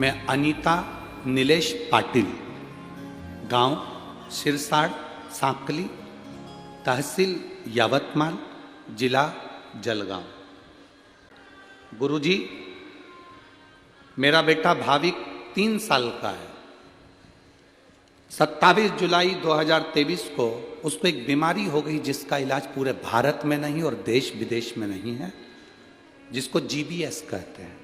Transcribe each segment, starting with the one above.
मैं अनीता नीलेश पाटिल, गांव सिरसाड़ सांकली, तहसील यावतमाल, जिला जलगांव। गुरुजी, मेरा बेटा भाविक 3 साल का है। 27 जुलाई 2023 को उसको एक बीमारी हो गई जिसका इलाज पूरे भारत में नहीं और देश विदेश में नहीं है, जिसको GBS कहते हैं।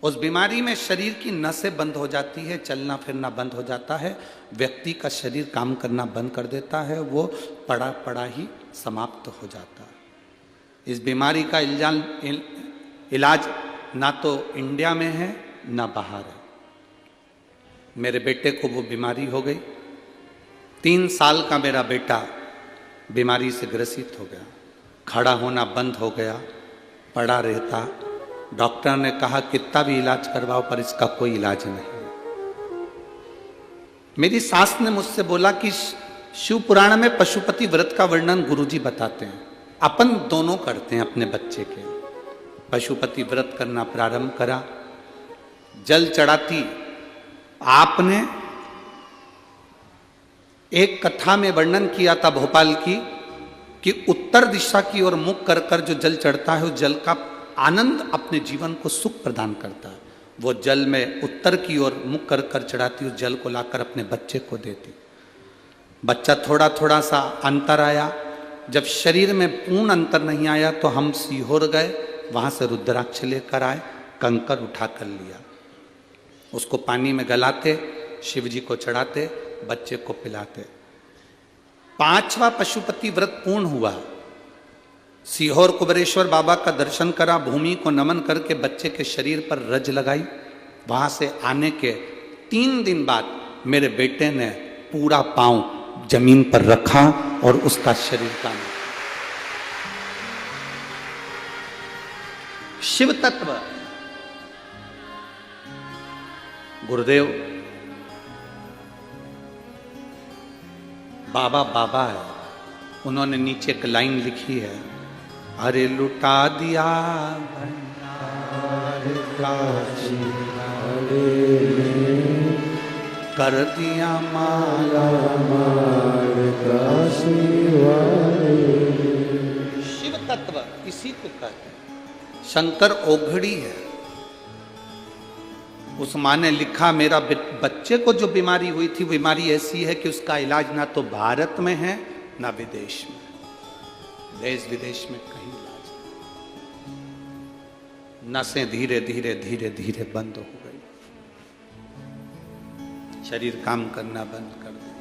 उस बीमारी में शरीर की नसें बंद हो जाती है, चलना फिरना बंद हो जाता है, व्यक्ति का शरीर काम करना बंद कर देता है, वो पड़ा पड़ा ही समाप्त हो जाता है। इस बीमारी का इलाज ना तो इंडिया में है ना बाहर है। मेरे बेटे को वो बीमारी हो गई। 3 साल का मेरा बेटा बीमारी से ग्रसित हो गया, खड़ा होना बंद हो गया, पड़ा रहता। डॉक्टर ने कहा कितना भी इलाज करवाओ पर इसका कोई इलाज नहीं। मेरी सास ने मुझसे बोला कि शिव पुराण में पशुपति व्रत का वर्णन गुरुजी बताते हैं, अपन दोनों करते हैं अपने बच्चे के। पशुपति व्रत करना प्रारंभ करा, जल चढ़ाती। आपने एक कथा में वर्णन किया था भोपाल की कि उत्तर दिशा की ओर मुख कर कर जो जल चढ़ता है उस जल का आनंद अपने जीवन को सुख प्रदान करता है। वो जल में उत्तर की ओर मुख कर कर चढ़ाती, उस जल को लाकर अपने बच्चे को देती। बच्चा थोड़ा थोड़ा सा अंतर आया। जब शरीर में पूर्ण अंतर नहीं आया तो हम सीहोर गए, वहां से रुद्राक्ष लेकर आए, कंकर उठा कर लिया, उसको पानी में गलाते, शिव जी को चढ़ाते, बच्चे को पिलाते। 5वां पशुपति व्रत पूर्ण हुआ। सीहोर कुबेरेश्वर बाबा का दर्शन करा, भूमि को नमन करके बच्चे के शरीर पर रज लगाई। वहां से आने के 3 दिन बाद मेरे बेटे ने पूरा पांव जमीन पर रखा और उसका शरीर कांपा। शिव तत्व गुरुदेव बाबा बाबा है। उन्होंने नीचे एक लाइन लिखी है, अरे लुटा दिया कर दिया माला शिव तत्व इसी को कहते हैं। शंकर ओघड़ी है। उस माँ ने लिखा, मेरा बच्चे को जो बीमारी हुई थी, बीमारी ऐसी है कि उसका इलाज ना तो भारत में है ना विदेश में, देश विदेश में कहीं इलाज नहीं। नसें धीरे धीरे धीरे धीरे बंद हो गई, शरीर काम करना बंद कर दिया।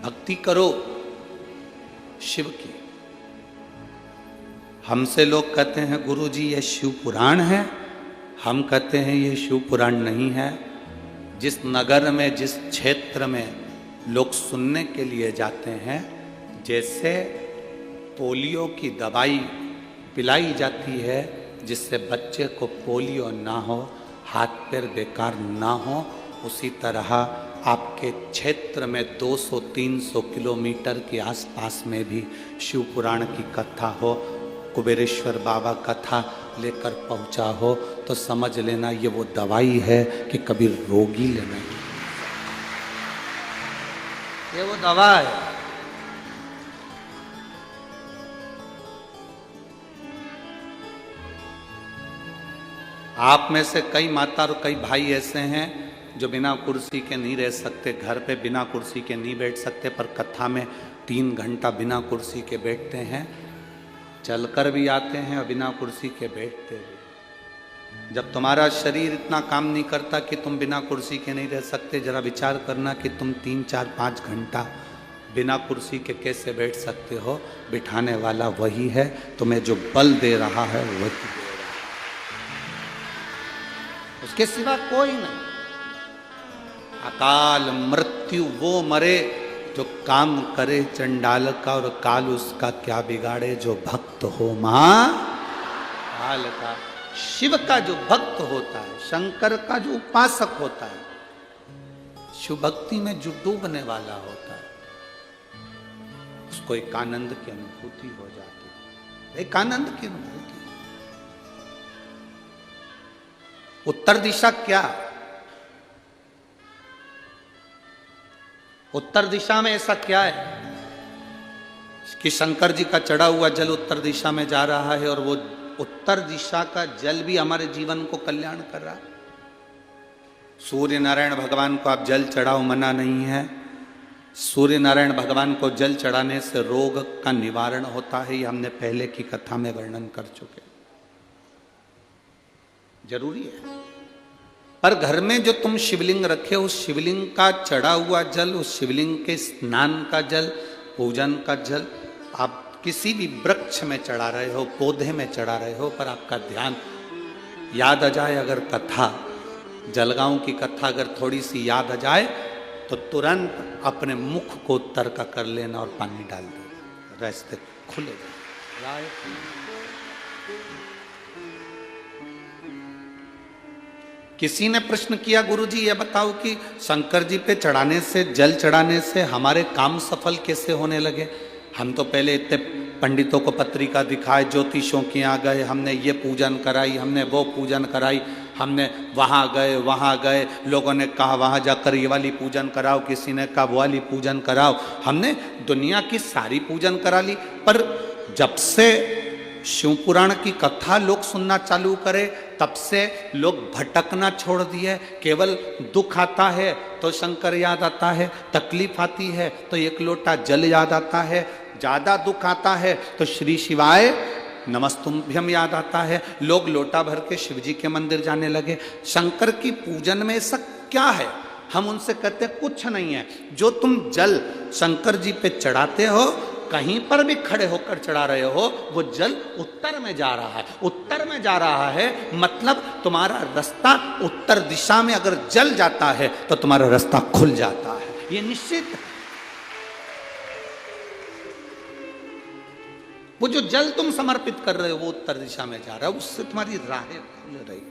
भक्ति करो शिव की। हमसे लोग कहते हैं गुरुजी ये शिव पुराण है, हम कहते हैं ये शिव पुराण नहीं है। जिस नगर में, जिस क्षेत्र में लोग सुनने के लिए जाते हैं, जैसे पोलियो की दवाई पिलाई जाती है जिससे बच्चे को पोलियो ना हो, हाथ पैर बेकार ना हो, उसी तरह आपके क्षेत्र में 200-300 किलोमीटर के आसपास में भी शिव पुराण की कथा हो, कुबेरेश्वर बाबा कथा लेकर पहुंचा हो, तो समझ लेना ये वो दवाई है कि कभी रोगी लेना, ये वो दवा है। आप में से कई माता और कई भाई ऐसे हैं जो बिना कुर्सी के नहीं रह सकते, घर पे बिना कुर्सी के नहीं बैठ सकते, पर कथा में 3 घंटा बिना कुर्सी के बैठते हैं, चलकर भी आते हैं और बिना कुर्सी के बैठते भी। जब तुम्हारा शरीर इतना काम नहीं करता कि तुम बिना कुर्सी के नहीं रह सकते, जरा विचार करना कि तुम 3, 4, 5 घंटा बिना कुर्सी के कैसे बैठ सकते हो। बिठाने वाला वही है, तुम्हें जो बल दे रहा है वही दे रहा है, उसके सिवा कोई नहीं। अकाल मृत्यु वो मरे जो काम करे चंडाल का, और काल उसका क्या बिगाड़े जो भक्त हो महाकाल का। शिव का जो भक्त होता है, शंकर का जो उपासक होता है, शिव भक्ति में जो डूबने वाला होता है, उसको एक आनंद की अनुभूति हो जाती है, एक आनंद की अनुभूति। उत्तर दिशा क्या? उत्तर दिशा में ऐसा क्या है कि शंकर जी का चढ़ा हुआ जल उत्तर दिशा में जा रहा है और वो उत्तर दिशा का जल भी हमारे जीवन को कल्याण कर रहा है। सूर्य नारायण भगवान को आप जल चढ़ाओ, मना नहीं है। सूर्य नारायण भगवान को जल चढ़ाने से रोग का निवारण होता है, ये हमने पहले की कथा में वर्णन कर चुके। जरूरी है। पर घर में जो तुम शिवलिंग रखे, उस शिवलिंग का चढ़ा हुआ जल, उस शिवलिंग के स्नान का जल, पूजन का जल आप किसी भी वृक्ष में चढ़ा रहे हो, पौधे में चढ़ा रहे हो, पर आपका ध्यान याद आ जाए। अगर कथा, जलगांव की कथा अगर थोड़ी सी याद आ जाए तो तुरंत अपने मुख को उत्तर का कर लेना और पानी डाल दो, रास्ते खुले जाए। किसी ने प्रश्न किया, गुरुजी ये बताओ कि शंकर जी पे चढ़ाने से, जल चढ़ाने से हमारे काम सफल कैसे होने लगे? हम तो पहले इतने पंडितों को पत्रिका दिखाए, ज्योतिषों के यहाँ गए, हमने ये पूजन कराई, हमने वो पूजन कराई, हमने वहाँ गए, लोगों ने कहा वहाँ जाकर ये वाली पूजन कराओ, किसी ने कहा वो वाली पूजन कराओ, हमने दुनिया की सारी पूजन करा ली। पर जब से शिव पुराण की कथा लोग सुनना चालू करे, तब से लोग भटकना छोड़ दिए। केवल दुख आता है तो शंकर याद आता है, तकलीफ आती है तो एक लोटा जल याद आता है, ज्यादा दुख आता है तो श्री शिवाय नमस्तुभ्यम याद आता है। लोग लोटा भर के शिव जी के मंदिर जाने लगे। शंकर की पूजन में ऐसा क्या है? हम उनसे कहते हैं कुछ नहीं है। जो तुम जल शंकर जी पे चढ़ाते हो, कहीं पर भी खड़े होकर चढ़ा रहे हो, वो जल उत्तर में जा रहा है। उत्तर में जा रहा है मतलब तुम्हारा रास्ता उत्तर दिशा में अगर जल जाता है तो तुम्हारा रास्ता खुल जाता है, ये निश्चित है। वो जो जल तुम समर्पित कर रहे हो वो उत्तर दिशा में जा रहा है, उससे तुम्हारी राहें खुल रही,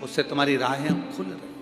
उससे तुम्हारी राहें खुल रही।